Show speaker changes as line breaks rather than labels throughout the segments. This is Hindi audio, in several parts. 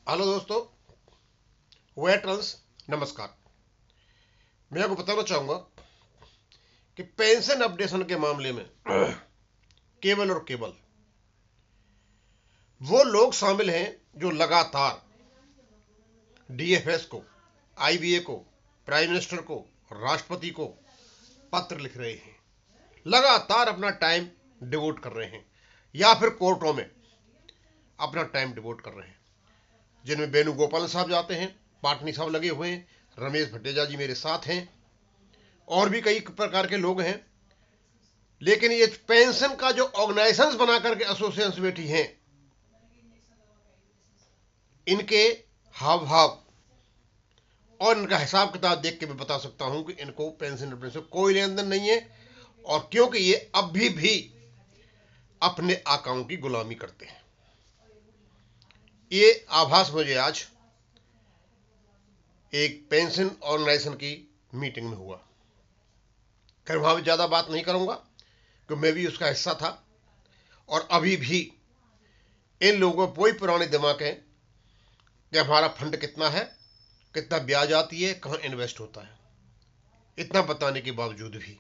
हेलो दोस्तों, वेटरन्स नमस्कार। मैं आपको बताना चाहूंगा कि पेंशन अपडेशन के मामले में केवल वो लोग शामिल हैं जो लगातार डीएफएस को, आईबीए को, प्राइम मिनिस्टर को, राष्ट्रपति को पत्र लिख रहे हैं, लगातार अपना टाइम डिवोट कर रहे हैं या फिर कोर्टों में अपना टाइम डिवोट कर रहे हैं, जिनमें वेणुगोपाल साहब जाते हैं, पाटनी साहब लगे हुए हैं, रमेश भट्टेजा जी मेरे साथ हैं और भी कई प्रकार के लोग हैं। लेकिन ये पेंशन का जो ऑर्गेनाइजेशंस बना करके एसोसिएशन बैठी हैं, इनके हाव भाव और इनका हिसाब किताब देख के मैं बता सकता हूं कि इनको पेंशन से कोई लेन देन नहीं है, और क्योंकि ये अभी भी अपने आकाओं की गुलामी करते हैं। ये आभास मुझे आज एक पेंशन ऑर्गेनाइजेशन की मीटिंग में हुआ। खैर वहां भी ज्यादा बात नहीं करूंगा क्योंकि मैं भी उसका हिस्सा था, और अभी भी इन लोगों को वही पुराने दिमाग है कि हमारा फंड कितना है, कितना ब्याज आती है, कहां इन्वेस्ट होता है, इतना बताने के बावजूद भी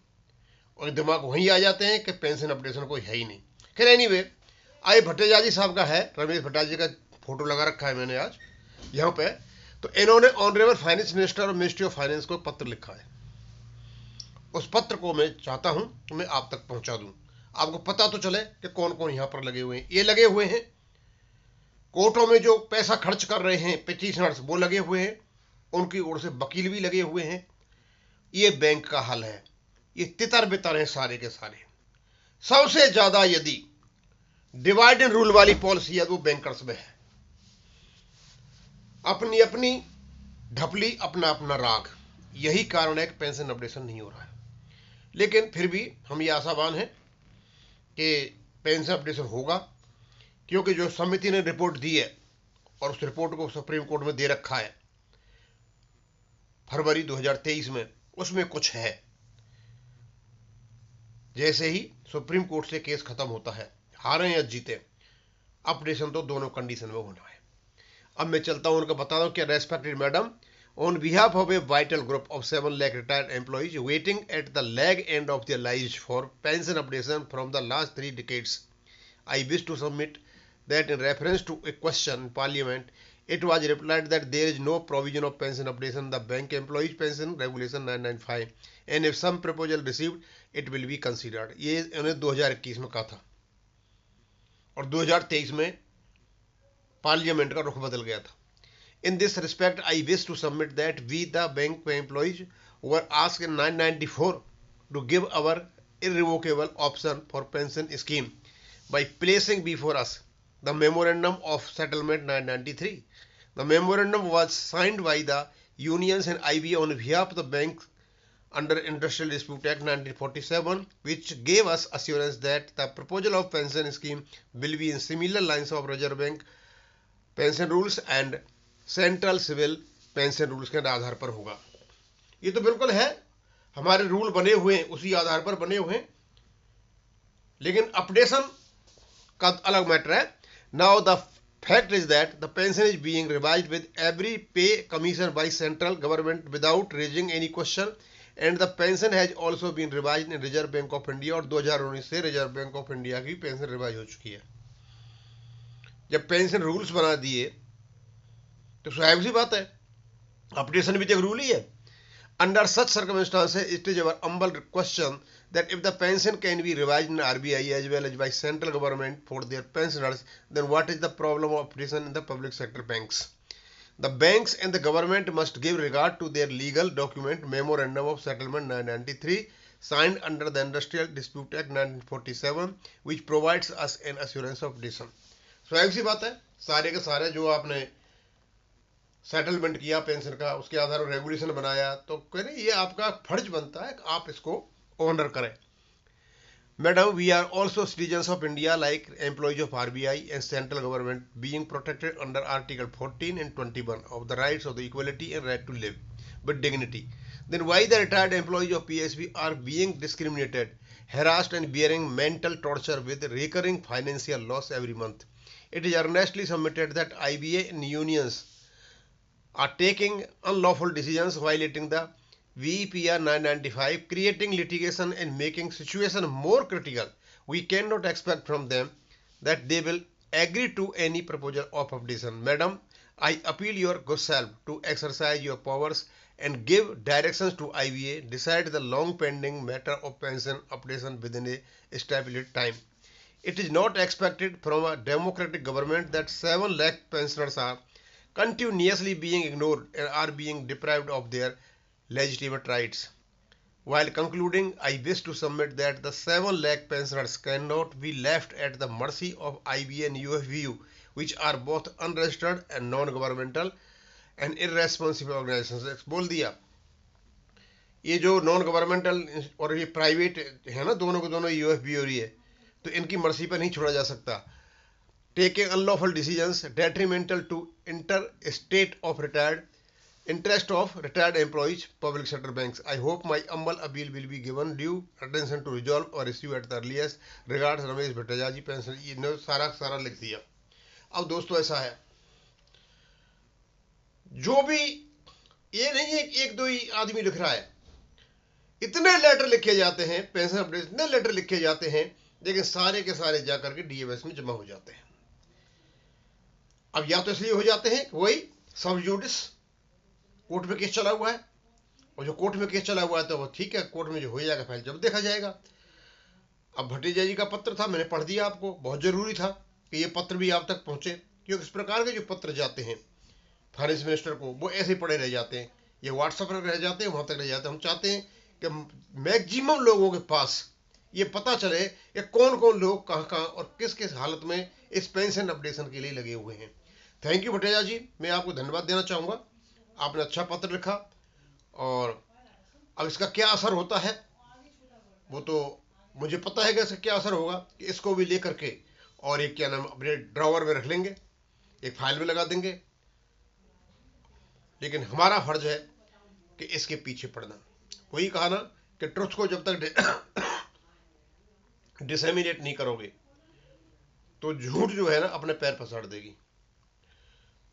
और दिमाग वहीं आ जाते हैं कि पेंशन अपडेशन कोई है ही नहीं। खैर एनीवे, आई भट्टेजा जी साहब का है, रमेश भट्टाचार्य जी का फोटो लगा रखा है मैंने आज यहाँ पे। तो इन्होंने ऑनरेबल फाइनेंस मिनिस्टर और मिनिस्ट्री ऑफ फाइनेंस को पत्र लिखा है। उस पत्र को मैं चाहता हूं कि मैं आप तक पहुंचा दूं, आपको पता तो चले कि कौन कौन यहां पर लगे हुए हैं। ये लगे हुए हैं कोर्टों में जो पैसा खर्च कर रहे हैं पिटीशनर्स, वो लगे हुए हैं, उनकी ओर से वकील भी लगे हुए हैं। ये बैंक का हाल है, ये तितर बितर हैं सारे के सारे। सबसे ज्यादा यदि डिवाइड एंड रूल वाली पॉलिसी है वो बैंकर्स में है। अपनी अपनी ढपली, अपना अपना राग, यही कारण है कि पेंशन अपडेशन नहीं हो रहा है। लेकिन फिर भी हम ये आशावान हैं कि पेंशन अपडेशन होगा, क्योंकि जो समिति ने रिपोर्ट दी है और उस रिपोर्ट को सुप्रीम कोर्ट में दे रखा है फरवरी 2023 में, उसमें कुछ है। जैसे ही सुप्रीम कोर्ट से केस खत्म होता है, हारे या जीते, अपडेशन तो दोनों कंडीशन में होना है। अब मैं चलता हूं, उनका बता दूं कि respected madam, on behalf of a vital group of 7 lakh retired employees waiting at the lag end of their lives for pension updation from the last 3 decades, I wish to submit that in reference to a question in Parliament, it was replied that there is no provision of pension updation in the Bank Employees Pension Regulation 995, and if some proposal received, it will be considered. ये उन्हें 2021 में कहा था और 2023 में पार्लियामेंट का रुख बदल गया था। In this respect, I wish to submit that we, the bank employees, were asked in 994 to give our irrevocable option for pension scheme by placing before us the Memorandum of Settlement 993. The memorandum was signed by the unions and IB on behalf of the bank under Industrial Dispute Act 1947, which gave us assurance that the proposal of pension scheme will be in similar lines of Reserve Bank pension rules and central civil pension rules के आधार पर होगा। ये तो बिल्कुल है, हमारे रूल बने हुए हैं, उसी आधार पर बने हुए हैं, लेकिन अपडेशन का अलग मैटर है। Now the fact is that the pension is being revised with every pay commission by central government without raising any question, and the pension has also been revised in reserve bank of India, और 2019 से रिजर्व बैंक ऑफ इंडिया की पेंशन रिवाइज हो चुकी है। जब पेंशन रूल्स बना दिए तो स्वाभाविक सी बात है, अपडेशन भी तो एक रूल ही है। Under such circumstances, it is our humble question that if the pension can be revised in RBI as well as by central government for their pensioners, then what is the problem of updation in the public sector banks? The banks and the government must give regard to their legal document Memorandum of Settlement 993 signed under the Industrial Dispute Act 1947, which provides us an assurance of updation. स्वाभाविक सी बात है, सारे के सारे जो आपने सेटलमेंट किया पेंशन का, उसके आधार पर रेगुलेशन बनाया, तो कह रहे ये आपका फर्ज बनता है कि आप इसको ऑनर करें। Madam, we are also citizens of India like employees of RBI and central government being protected under article 14 and 21 of the rights of the equality and right to live with dignity. Then why the retired employees of PSB are being discriminated, harassed and bearing mental torture with recurring financial loss every month? It is earnestly submitted that IBA and unions are taking unlawful decisions violating the VPR 995, creating litigation and making situation more critical. We cannot expect from them that they will agree to any proposal of updation. Madam, I appeal your good self to exercise your powers and give directions to IBA, decide the long pending matter of pension updation within a stipulated time. It is not expected from a democratic government that 7 lakh pensioners are continuously being ignored and are being deprived of their legitimate rights. While concluding, I wish to submit that the 7 lakh pensioners cannot be left at the mercy of IBA and UFVU, which are both unregistered and non-governmental and irresponsible organizations. बोल दिया, ये जो नॉन गवर्नमेंटल और ये प्राइवेट है ना, दोनों को दोनों यूएफबी और ये, तो इनकी मर्जी पर नहीं छोड़ा जा सकता. Taking unlawful decisions detrimental to interstate of retired interest of retired employees, public sector banks. I hope my humble appeal will be given due attention to resolve or issue at the earliest. Regards Ramesh Bhattacharya ji, pension. ये सारा लिख दिया. अब दोस्तों ऐसा है, जो भी ये नहीं है एक दो ही आदमी लिख रहा है, इतने लेटर लिखे जाते हैं पेंशन अपडेट, इतने लेटर लिखे जाते हैं, लेकिन सारे के सारे जाकर के डीएमएस में जमा हो जाते हैं. अब या तो इसलिए हो जाते हैं वही सब जुडिस, कोर्ट में केस चला हुआ है, और जो कोर्ट में केस चला हुआ है तो वो ठीक है, कोर्ट में जो हो जाएगा फाइल जब देखा जाएगा. अब भट्टाचार्य जी का पत्र था, मैंने पढ़ दिया आपको, बहुत जरूरी था कि ये पत्र भी आप तक पहुंचे, क्योंकि इस प्रकार के जो पत्र जाते हैं फाइनेंस मिनिस्टर को, वो ऐसे पड़े रह जाते हैं, ये व्हाट्सएप पर रह जाते हैं, वहां तक रह जाते हैं. हम चाहते हैं कि मैक्सिमम लोगों के पास ये पता चले कि कौन कौन लोग कहाँ और किस किस हालत में इस पेंशन अपडेशन के लिए लगे हुए हैं. थैंक यू भट्टाचार्य जी, मैं आपको धन्यवाद देना चाहूँगा, आपने अच्छा पत्र लिखा. और अब इसका क्या असर होता है वो तो मुझे पता है कि इसका क्या असर होगा, कि इसको भी लेकर के और एक क्या नाम अपने ड्रॉवर में रख लेंगे, एक फाइल में लगा देंगे. लेकिन हमारा फर्ज है कि इसके पीछे पड़ना. वही कहा ना कि ट्रुथ को जब तक डिसेमिनेट नहीं करोगे तो झूठ जो है ना अपने पैर पसार देगी.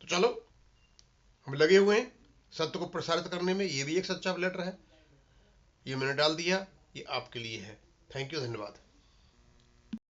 तो चलो, हम लगे हुए हैं सत्य को प्रसारित करने में. ये भी एक सच्चा लेटर है, ये मैंने डाल दिया, ये आपके लिए है. थैंक यू, धन्यवाद.